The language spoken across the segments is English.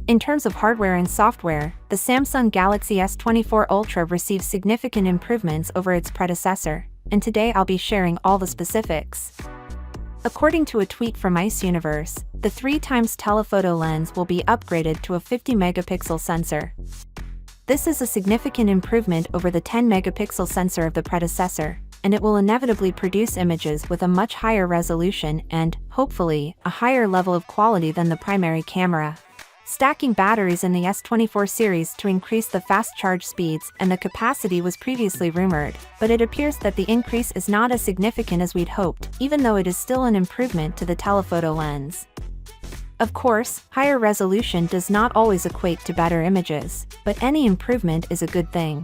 In terms of hardware and software, the Samsung Galaxy S24 Ultra receives significant improvements over its predecessor, and today I'll be sharing all the specifics. According to a tweet from S24, the 3x telephoto lens will be upgraded to a 50-megapixel sensor. This is a significant improvement over the 10-megapixel sensor of the predecessor, and it will inevitably produce images with a much higher resolution and, hopefully, a higher level of quality than the primary camera. Stacking batteries in the S24 series to increase the fast charge speeds and the capacity was previously rumored, but it appears that the increase is not as significant as we'd hoped, even though it is still an improvement to the telephoto lens. Of course, higher resolution does not always equate to better images, but any improvement is a good thing.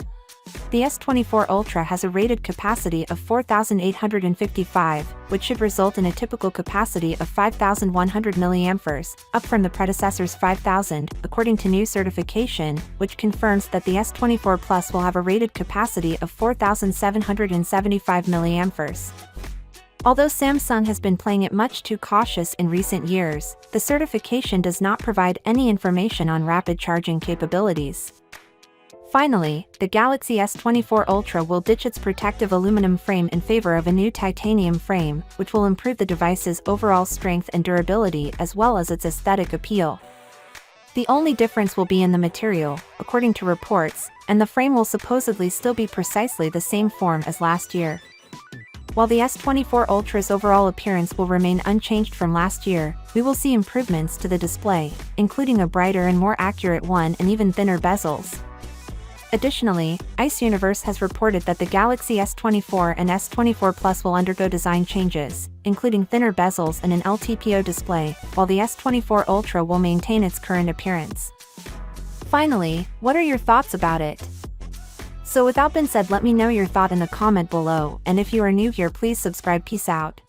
The S24 Ultra has a rated capacity of 4,855, which should result in a typical capacity of 5,100 mAh, up from the predecessor's 5,000, according to new certification, which confirms that the S24 Plus will have a rated capacity of 4,775 mAh. Although Samsung has been playing it much too cautious in recent years, the certification does not provide any information on rapid charging capabilities. Finally, the Galaxy S24 Ultra will ditch its protective aluminum frame in favor of a new titanium frame, which will improve the device's overall strength and durability as well as its aesthetic appeal. The only difference will be in the material, according to reports, and the frame will supposedly still be precisely the same form as last year. While the S24 Ultra's overall appearance will remain unchanged from last year, we will see improvements to the display, including a brighter and more accurate one and even thinner bezels. Additionally, S24 has reported that the Galaxy S24 and S24 Plus will undergo design changes, including thinner bezels and an LTPO display, while the S24 Ultra will maintain its current appearance. Finally, what are your thoughts about it? So without being said, let me know your thought in the comment below, and if you are new here, please subscribe. Peace out.